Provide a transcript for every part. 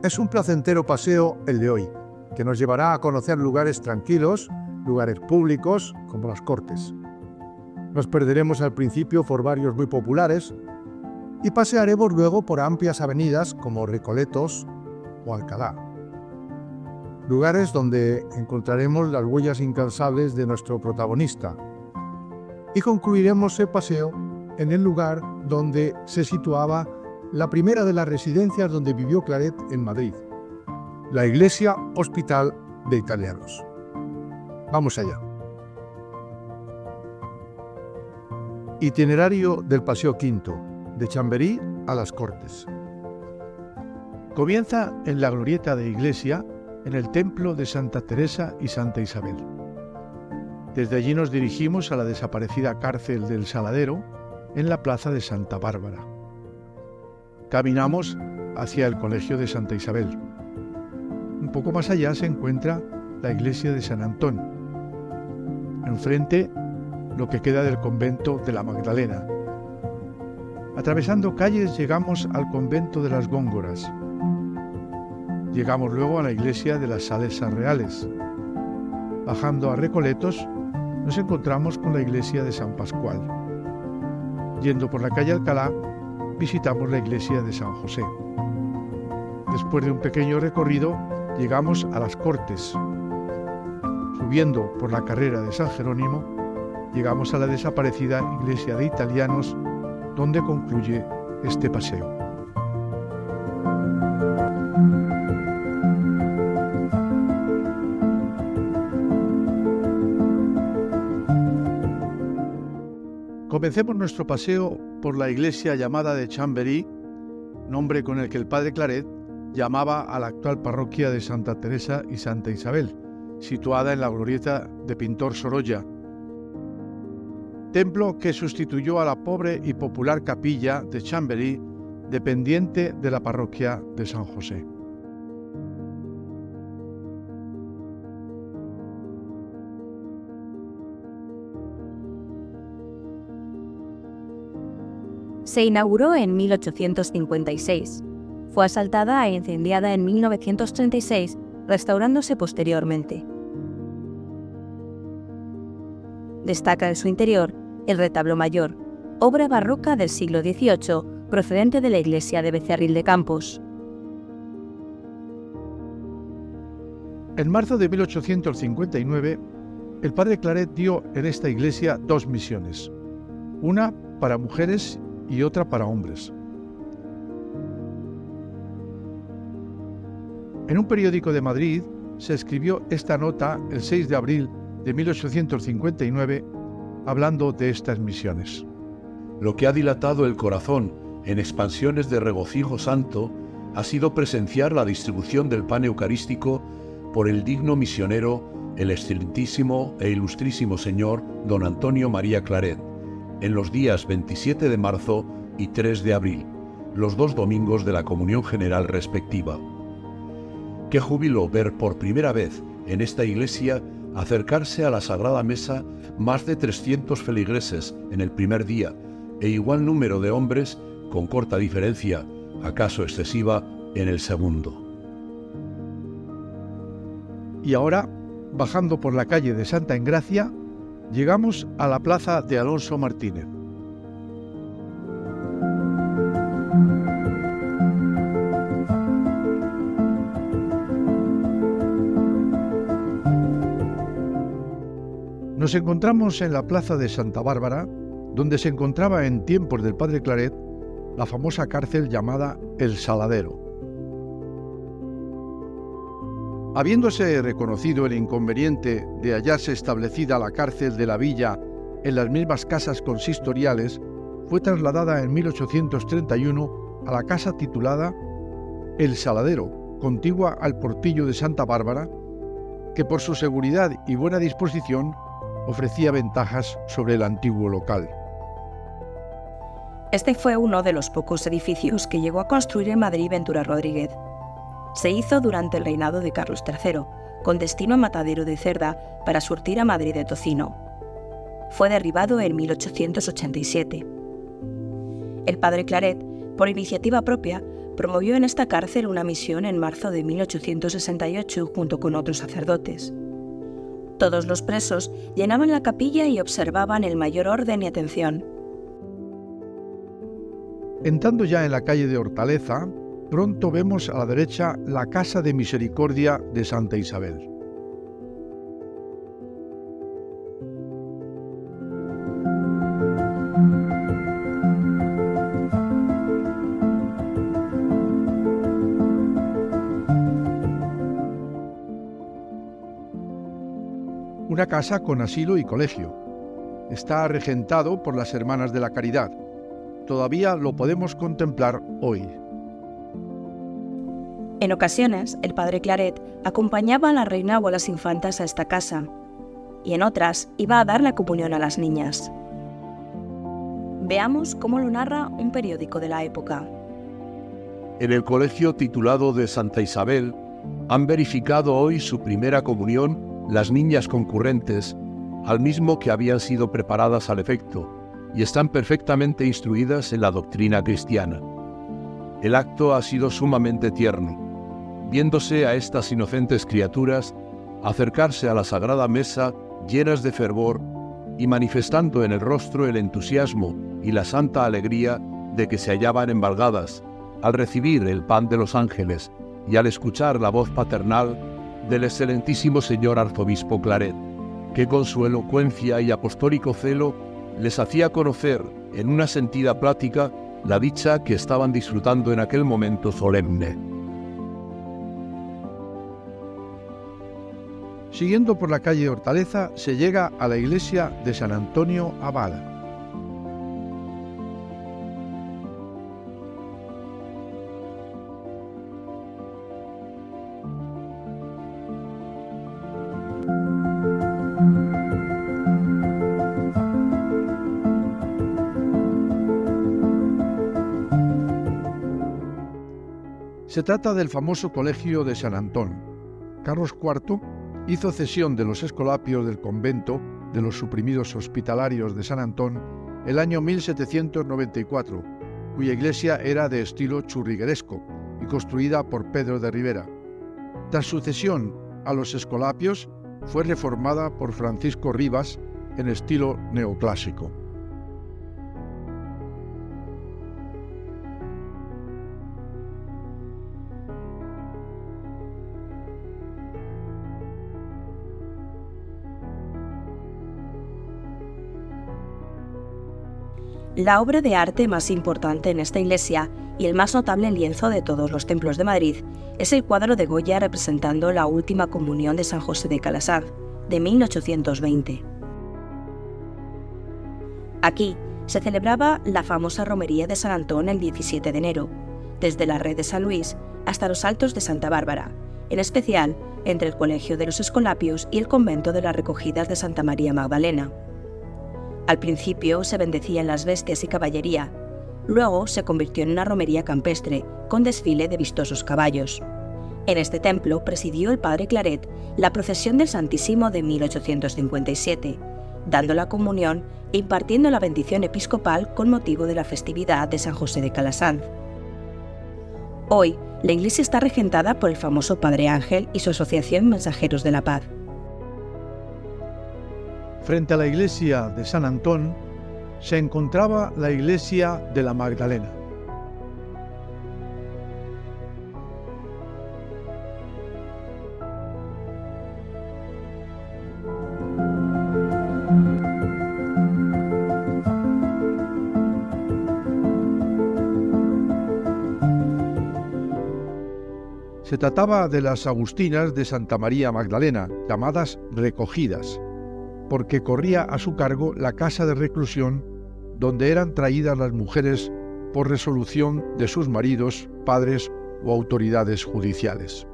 Es un placentero paseo el de hoy, que nos llevará a conocer lugares tranquilos, lugares públicos, como las Cortes. Nos perderemos al principio por barrios muy populares y pasearemos luego por amplias avenidas como Recoletos o Alcalá. Lugares donde encontraremos las huellas incansables de nuestro protagonista. Y concluiremos el paseo en el lugar donde se situaba la primera de las residencias donde vivió Claret en Madrid, la Iglesia Hospital de Italianos. Vamos allá. Itinerario del Paseo Quinto, de Chamberí a las Cortes. Comienza en la glorieta de Iglesia, en el templo de Santa Teresa y Santa Isabel. Desde allí nos dirigimos a la desaparecida cárcel del Saladero, en la plaza de Santa Bárbara. Caminamos hacia el colegio de Santa Isabel. Un poco más allá se encuentra la iglesia de San Antón. Enfrente, lo que queda del convento de la Magdalena. Atravesando calles llegamos al convento de las Góngoras. Llegamos luego a la iglesia de las Salesas Reales. Bajando a Recoletos, nos encontramos con la iglesia de San Pascual. Yendo por la calle Alcalá, visitamos la iglesia de San José. Después de un pequeño recorrido, llegamos a las Cortes. Subiendo por la carrera de San Jerónimo, llegamos a la desaparecida iglesia de Italianos, donde concluye este paseo. Comencemos nuestro paseo por la iglesia llamada de Chamberí, nombre con el que el padre Claret llamaba a la actual parroquia de Santa Teresa y Santa Isabel, situada en la glorieta de Pintor Sorolla. Templo que sustituyó a la pobre y popular capilla de Chamberí, dependiente de la parroquia de San José. Se inauguró en 1856. Fue asaltada e incendiada en 1936, restaurándose posteriormente. Destaca en su interior el retablo mayor, obra barroca del siglo XVIII, procedente de la iglesia de Becerril de Campos. En marzo de 1859, el padre Claret dio en esta iglesia dos misiones, una para mujeres y otra para hombres. En un periódico de Madrid se escribió esta nota el 6 de abril de 1859, hablando de estas misiones. Lo que ha dilatado el corazón en expansiones de regocijo santo ha sido presenciar la distribución del pan eucarístico por el digno misionero, el excelentísimo e ilustrísimo señor don Antonio María Claret, en los días 27 de marzo y 3 de abril, los dos domingos de la comunión general respectiva. Qué júbilo ver por primera vez en esta iglesia acercarse a la Sagrada Mesa más de 300 feligreses en el primer día e igual número de hombres, con corta diferencia, acaso excesiva, en el segundo. Y ahora, bajando por la calle de Santa Engracia, llegamos a la plaza de Alonso Martínez. Nos encontramos en la plaza de Santa Bárbara, donde se encontraba en tiempos del padre Claret la famosa cárcel llamada El Saladero. Habiéndose reconocido el inconveniente de hallarse establecida la cárcel de la villa en las mismas casas consistoriales, fue trasladada en 1831 a la casa titulada El Saladero, contigua al Portillo de Santa Bárbara, que por su seguridad y buena disposición ofrecía ventajas sobre el antiguo local. Este fue uno de los pocos edificios que llegó a construir en Madrid Ventura Rodríguez. Se hizo durante el reinado de Carlos III, con destino a Matadero de Cerda para surtir a Madrid de tocino. Fue derribado en 1887. El padre Claret, por iniciativa propia, promovió en esta cárcel una misión en marzo de 1868 junto con otros sacerdotes. Todos los presos llenaban la capilla y observaban el mayor orden y atención. Entrando ya en la calle de Hortaleza, pronto vemos a la derecha la Casa de Misericordia de Santa Isabel. Una casa con asilo y colegio. Está regentado por las Hermanas de la Caridad. Todavía lo podemos contemplar hoy. En ocasiones, el padre Claret acompañaba a la reina o a las infantas a esta casa, y en otras iba a dar la comunión a las niñas. Veamos cómo lo narra un periódico de la época. En el colegio titulado de Santa Isabel han verificado hoy su primera comunión las niñas concurrentes, al mismo que habían sido preparadas al efecto, y están perfectamente instruidas en la doctrina cristiana. El acto ha sido sumamente tierno, viéndose a estas inocentes criaturas acercarse a la sagrada mesa llenas de fervor y manifestando en el rostro el entusiasmo y la santa alegría de que se hallaban embalgadas al recibir el pan de los ángeles y al escuchar la voz paternal del excelentísimo señor arzobispo Claret, que con su elocuencia y apostólico celo les hacía conocer en una sentida plática la dicha que estaban disfrutando en aquel momento solemne. Siguiendo por la calle Hortaleza se llega a la iglesia de San Antonio Abad. Se trata del famoso colegio de San Antón. Carlos IV hizo cesión de los escolapios del convento de los suprimidos hospitalarios de San Antón el año 1794, cuya iglesia era de estilo churrigueresco y construida por Pedro de Ribera. Tras su cesión a los escolapios, fue reformada por Francisco Rivas en estilo neoclásico. La obra de arte más importante en esta iglesia y el más notable lienzo de todos los templos de Madrid es el cuadro de Goya representando la Última Comunión de San José de Calasanz, de 1820. Aquí se celebraba la famosa romería de San Antón el 17 de enero, desde la Red de San Luis hasta los Altos de Santa Bárbara, en especial entre el Colegio de los Escolapios y el Convento de las Recogidas de Santa María Magdalena. Al principio se bendecían las bestias y caballería, luego se convirtió en una romería campestre, con desfile de vistosos caballos. En este templo presidió el padre Claret la procesión del Santísimo de 1857, dando la comunión e impartiendo la bendición episcopal con motivo de la festividad de San José de Calasanz. Hoy, la iglesia está regentada por el famoso Padre Ángel y su asociación Mensajeros de la Paz. Frente a la iglesia de San Antón se encontraba la iglesia de la Magdalena. Se trataba de las agustinas de Santa María Magdalena, llamadas recogidas, porque corría a su cargo la casa de reclusión donde eran traídas las mujeres por resolución de sus maridos, padres o autoridades judiciales.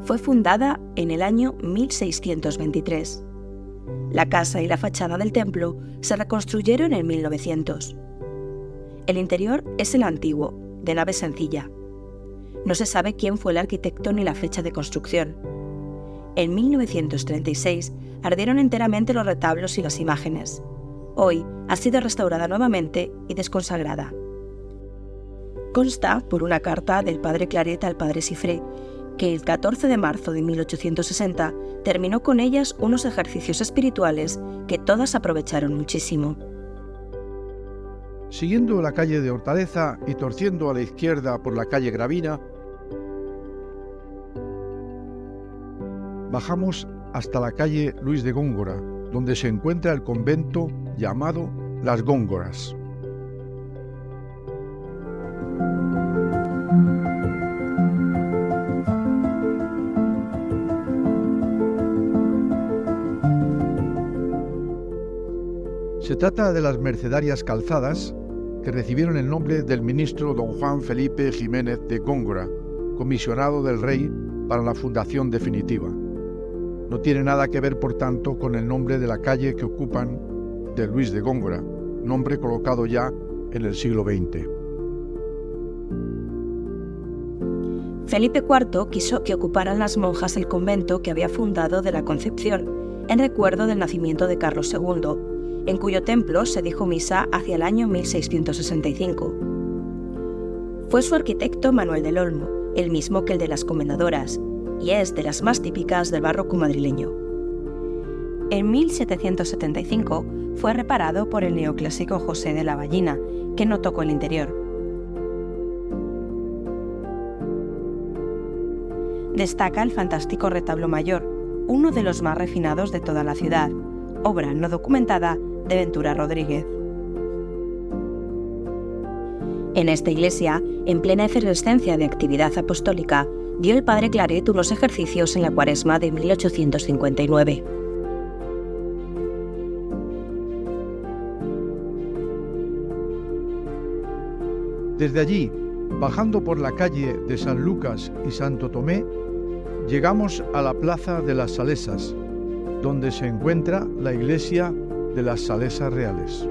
Fue fundada en el año 1623. La casa y la fachada del templo se reconstruyeron en 1900. El interior es el antiguo, de nave sencilla. No se sabe quién fue el arquitecto ni la fecha de construcción. En 1936 ardieron enteramente los retablos y las imágenes. Hoy ha sido restaurada nuevamente y desconsagrada. consta por una carta del padre Claret al padre Siffré, que el 14 de marzo de 1860 terminó con ellas unos ejercicios espirituales que todas aprovecharon muchísimo. Siguiendo la calle de Hortaleza y torciendo a la izquierda por la calle Gravina, bajamos hasta la calle Luis de Góngora, donde se encuentra el convento llamado Las Góngoras. Se trata de las Mercedarias Calzadas, que recibieron el nombre del ministro don Juan Felipe Jiménez de Góngora, comisionado del rey para la fundación definitiva. No tiene nada que ver, por tanto, con el nombre de la calle que ocupan de Luis de Góngora, nombre colocado ya en el siglo XX. Felipe IV quiso que ocuparan las monjas el convento que había fundado de la Concepción, en recuerdo del nacimiento de Carlos II, en cuyo templo se dijo misa hacia el año 1665. Fue su arquitecto Manuel del Olmo, el mismo que el de las Comendadoras, y es de las más típicas del barroco madrileño. En 1775 fue reparado por el neoclásico José de la Ballina, que no tocó el interior. Destaca el fantástico retablo mayor, uno de los más refinados de toda la ciudad, obra no documentada de Ventura Rodríguez. En esta iglesia, en plena efervescencia de actividad apostólica, dio el padre Claret unos ejercicios en la Cuaresma de 1859. Desde allí, bajando por la calle de San Lucas y Santo Tomé, llegamos a la Plaza de las Salesas, donde se encuentra la iglesia de las Salesas Reales.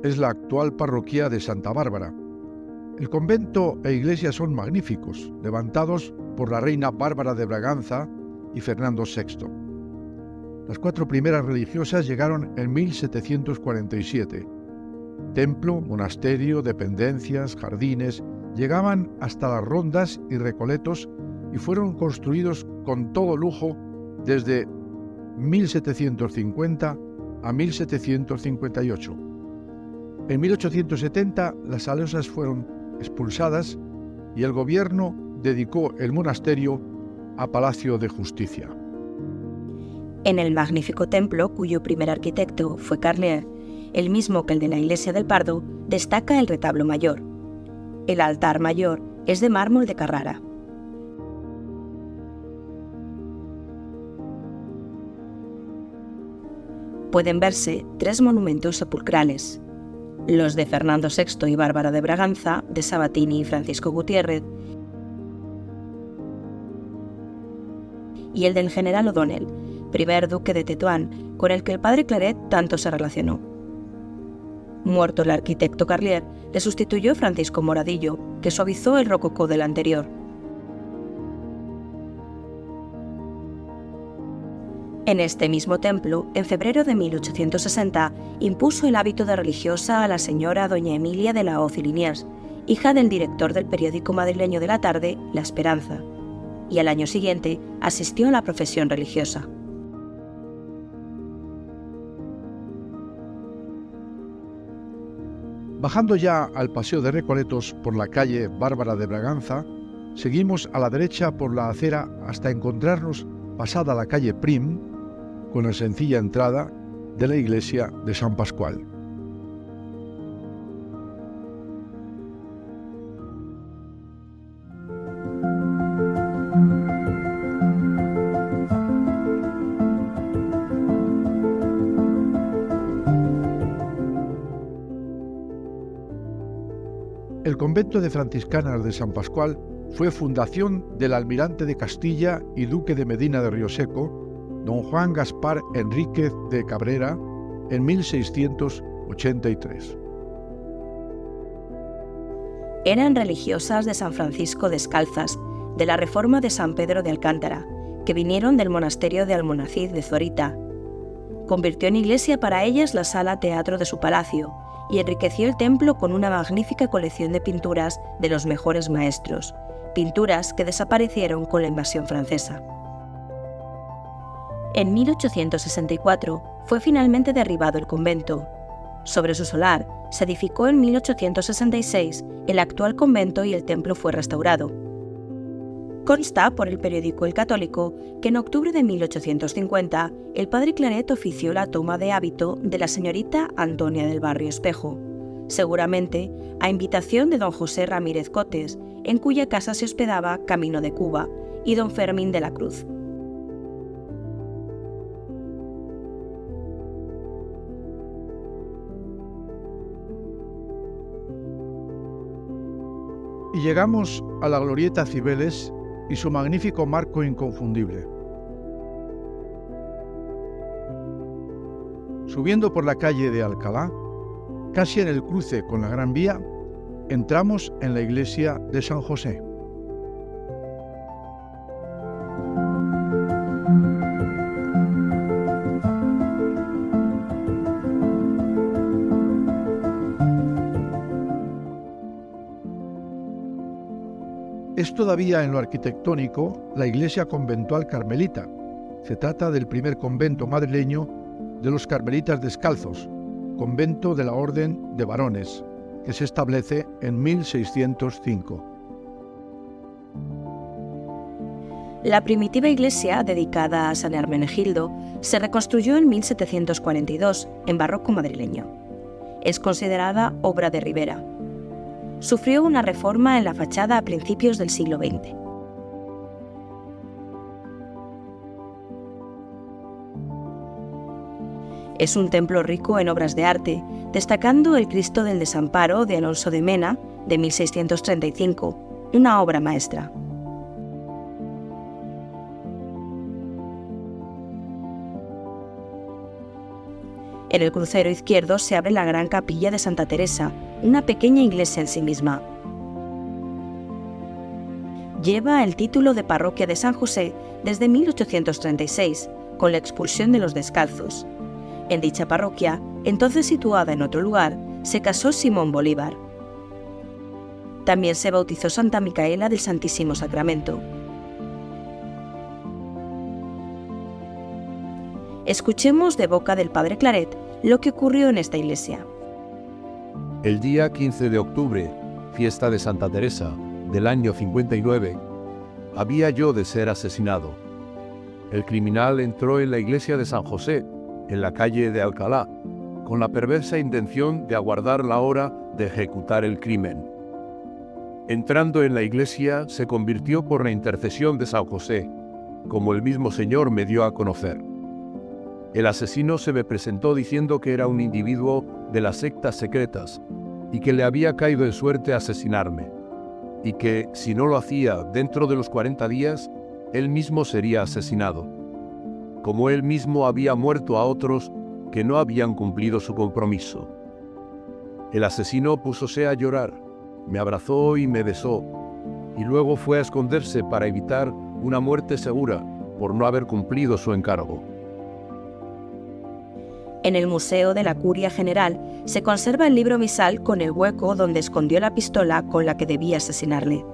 Es la actual parroquia de Santa Bárbara. El convento e iglesia son magníficos, levantados por la reina Bárbara de Braganza y Fernando VI. Las 4 primeras religiosas llegaron en 1747. Templo, monasterio, dependencias, jardines, llegaban hasta las rondas y recoletos y fueron construidos con todo lujo desde 1750 a 1758. En 1870 las salesas fueron expulsadas y el gobierno dedicó el monasterio a Palacio de Justicia. En el magnífico templo, cuyo primer arquitecto fue Carlier, el mismo que el de la iglesia del Pardo, destaca el retablo mayor. El altar mayor es de mármol de Carrara. Pueden verse 3 monumentos sepulcrales: los de Fernando VI y Bárbara de Braganza, de Sabatini y Francisco Gutiérrez, y el del general O'Donnell, primer duque de Tetuán, con el que el padre Claret tanto se relacionó. Muerto el arquitecto Carlier, le sustituyó Francisco Moradillo, que suavizó el rococó del anterior. En este mismo templo, en febrero de 1860, impuso el hábito de religiosa a la señora doña Emilia de la Hoz y Liniers, hija del director del periódico madrileño de la tarde, La Esperanza, y al año siguiente asistió a la profesión religiosa. Bajando ya al Paseo de Recoletos por la calle Bárbara de Braganza, seguimos a la derecha por la acera hasta encontrarnos pasada la calle Prim, con la sencilla entrada de la iglesia de San Pascual. El convento de franciscanas de San Pascual fue fundación del almirante de Castilla y duque de Medina de Rioseco, don Juan Gaspar Enríquez de Cabrera, en 1683. Eran religiosas de San Francisco Descalzas, de la Reforma de San Pedro de Alcántara, que vinieron del monasterio de Almonacid de Zorita. Convirtió en iglesia para ellas la sala teatro de su palacio y enriqueció el templo con una magnífica colección de pinturas de los mejores maestros, pinturas que desaparecieron con la invasión francesa. En 1864 fue finalmente derribado el convento. Sobre su solar se edificó en 1866 el actual convento y el templo fue restaurado. Consta por el periódico El Católico que en octubre de 1850 el padre Claret ofició la toma de hábito de la señorita Antonia del Barrio Espejo, seguramente a invitación de don José Ramírez Cotes, en cuya casa se hospedaba camino de Cuba, y don Fermín de la Cruz. Y llegamos a la glorieta Cibeles y su magnífico marco inconfundible. Subiendo por la calle de Alcalá, casi en el cruce con la Gran Vía, entramos en la iglesia de San José. Es todavía en lo arquitectónico la iglesia conventual carmelita. Se trata del primer convento madrileño de los carmelitas descalzos, convento de la Orden de Varones, que se establece en 1605. La primitiva iglesia, dedicada a San Hermenegildo, se reconstruyó en 1742, en barroco madrileño. Es considerada obra de Ribera. Sufrió una reforma en la fachada a principios del siglo XX. Es un templo rico en obras de arte, destacando el Cristo del Desamparo de Alonso de Mena, de 1635, una obra maestra. En el crucero izquierdo se abre la gran capilla de Santa Teresa, una pequeña iglesia en sí misma. Lleva el título de parroquia de San José desde 1836, con la expulsión de los descalzos. En dicha parroquia, entonces situada en otro lugar, se casó Simón Bolívar. También se bautizó Santa Micaela del Santísimo Sacramento. Escuchemos de boca del padre Claret lo que ocurrió en esta iglesia. El día 15 de octubre, fiesta de Santa Teresa, del año 59, había yo de ser asesinado. El criminal entró en la iglesia de San José, en la calle de Alcalá, con la perversa intención de aguardar la hora de ejecutar el crimen. Entrando en la iglesia, se convirtió por la intercesión de San José, como el mismo Señor me dio a conocer. El asesino se me presentó diciendo que era un individuo de las sectas secretas y que le había caído en suerte asesinarme, y que, si no lo hacía dentro de los 40 días, él mismo sería asesinado, como él mismo había muerto a otros que no habían cumplido su compromiso. El asesino púsose a llorar, me abrazó y me besó, y luego fue a esconderse para evitar una muerte segura por no haber cumplido su encargo. En el Museo de la Curia General se conserva el libro misal con el hueco donde escondió la pistola con la que debía asesinarle.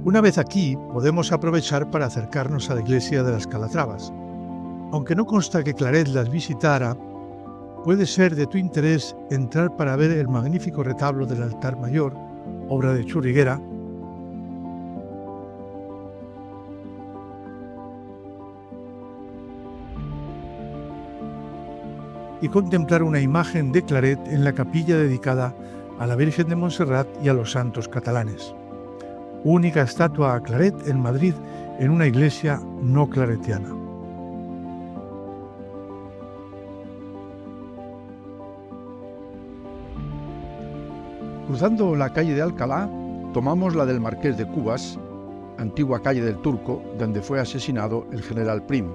Una vez aquí, podemos aprovechar para acercarnos a la iglesia de las Calatravas. Aunque no consta que Claret las visitara, puede ser de tu interés entrar para ver el magnífico retablo del altar mayor, obra de Churriguera, y contemplar una imagen de Claret en la capilla dedicada a la Virgen de Montserrat y a los santos catalanes. Única estatua a Claret en Madrid en una iglesia no claretiana. Cruzando la calle de Alcalá, tomamos la del Marqués de Cubas, antigua calle del Turco, donde fue asesinado el general Prim.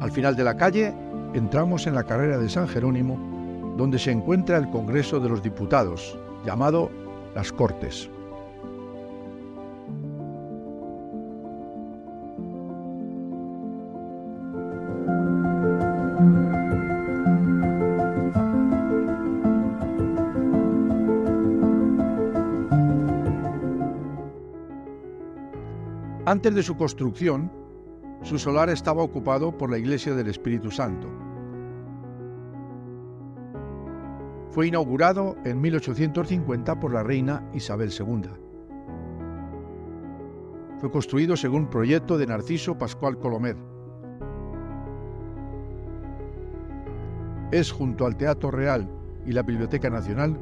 Al final de la calle, entramos en la carrera de San Jerónimo donde se encuentra el Congreso de los Diputados, llamado las Cortes. Antes de su construcción, su solar estaba ocupado por la Iglesia del Espíritu Santo. Fue inaugurado en 1850 por la reina Isabel II. Fue construido según proyecto de Narciso Pascual Colomer. Es, junto al Teatro Real y la Biblioteca Nacional,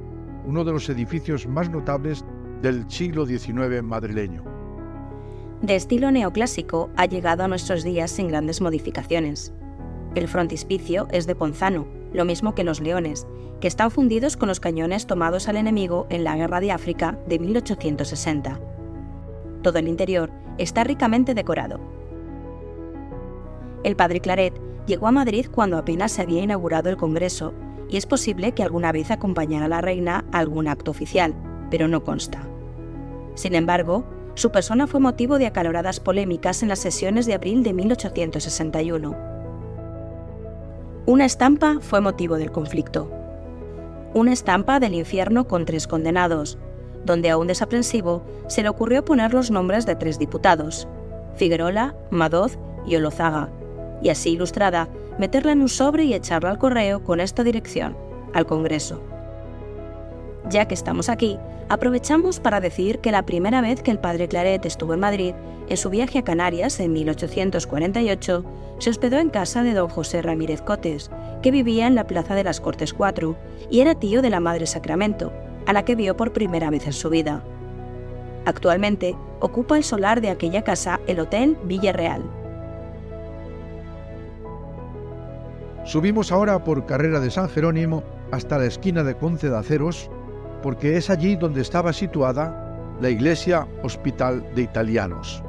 uno de los edificios más notables del siglo XIX madrileño. De estilo neoclásico, ha llegado a nuestros días sin grandes modificaciones. El frontispicio es de Ponzano, lo mismo que los leones, que están fundidos con los cañones tomados al enemigo en la Guerra de África de 1860. Todo el interior está ricamente decorado. El padre Claret llegó a Madrid cuando apenas se había inaugurado el Congreso, y es posible que alguna vez acompañara a la reina a algún acto oficial, pero no consta. Sin embargo, su persona fue motivo de acaloradas polémicas en las sesiones de abril de 1861. Una estampa fue motivo del conflicto. Una estampa del infierno con 3 condenados, donde a un desaprensivo se le ocurrió poner los nombres de 3 diputados, Figuerola, Madoz y Olozaga, y así ilustrada, meterla en un sobre y echarla al correo con esta dirección, al Congreso. Ya que estamos aquí, aprovechamos para decir que la primera vez que el padre Claret estuvo en Madrid, en su viaje a Canarias en 1848, se hospedó en casa de don José Ramírez Cotes, que vivía en la Plaza de las Cortes 4 y era tío de la Madre Sacramento, a la que vio por primera vez en su vida. Actualmente ocupa el solar de aquella casa el Hotel Villarreal. Subimos ahora por Carrera de San Jerónimo hasta la esquina de Conce de Aceros, porque es allí donde estaba situada la Iglesia Hospital de Italianos.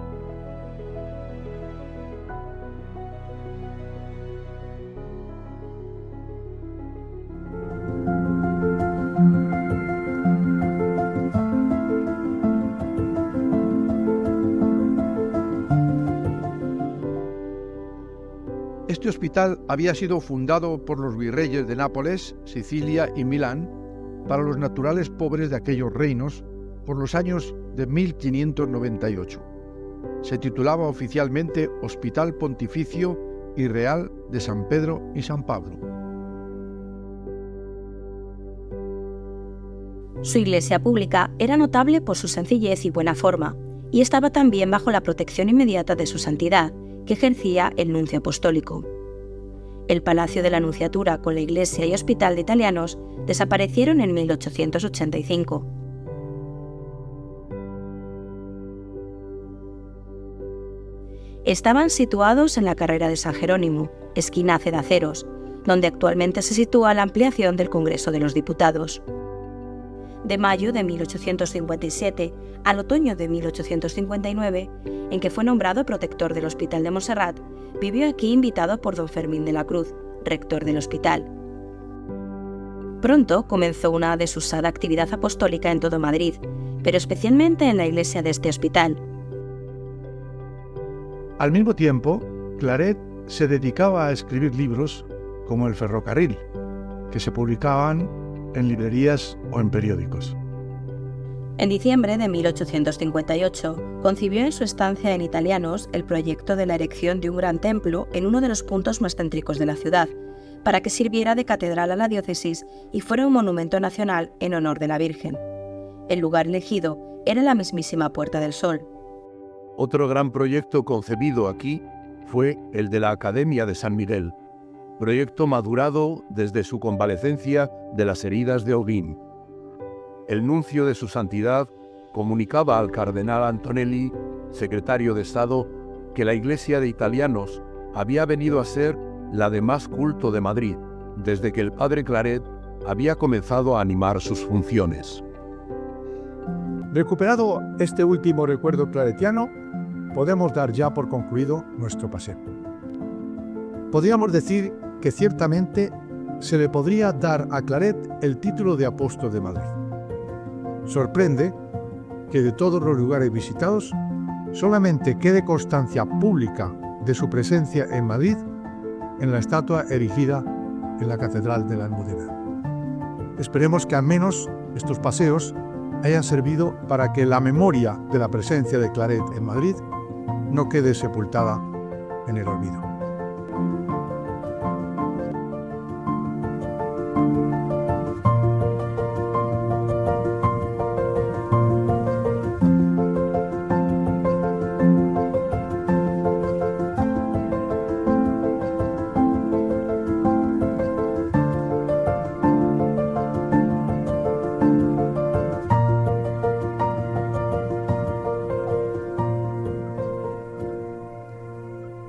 Este hospital había sido fundado por los virreyes de Nápoles, Sicilia y Milán para los naturales pobres de aquellos reinos por los años de 1598. Se titulaba oficialmente Hospital Pontificio y Real de San Pedro y San Pablo. Su iglesia pública era notable por su sencillez y buena forma, y estaba también bajo la protección inmediata de su santidad, que ejercía el nuncio apostólico. El Palacio de la Nunciatura con la iglesia y hospital de Italianos desaparecieron en 1885. Estaban situados en la Carrera de San Jerónimo, esquina de Aceros, donde actualmente se sitúa la ampliación del Congreso de los Diputados. De mayo de 1857 al otoño de 1859, en que fue nombrado protector del Hospital de Montserrat, vivió aquí invitado por don Fermín de la Cruz, rector del hospital. Pronto comenzó una desusada actividad apostólica en todo Madrid, pero especialmente en la iglesia de este hospital. Al mismo tiempo, Claret se dedicaba a escribir libros como El ferrocarril, que se publicaban en librerías o en periódicos. En diciembre de 1858, concibió en su estancia en Italianos el proyecto de la erección de un gran templo en uno de los puntos más céntricos de la ciudad, para que sirviera de catedral a la diócesis y fuera un monumento nacional en honor de la Virgen. El lugar elegido era la mismísima Puerta del Sol. Otro gran proyecto concebido aquí fue el de la Academia de San Miguel, proyecto madurado desde su convalecencia de las heridas de Hoguín. El nuncio de su santidad comunicaba al cardenal Antonelli, secretario de Estado, que la iglesia de Italianos había venido a ser la de más culto de Madrid, desde que el padre Claret había comenzado a animar sus funciones. Recuperado este último recuerdo claretiano, podemos dar ya por concluido nuestro paseo. Podríamos decir que ciertamente se le podría dar a Claret el título de apóstol de Madrid. Sorprende que de todos los lugares visitados solamente quede constancia pública de su presencia en Madrid en la estatua erigida en la Catedral de la Almudena. Esperemos que al menos estos paseos hayan servido para que la memoria de la presencia de Claret en Madrid no quede sepultada en el olvido.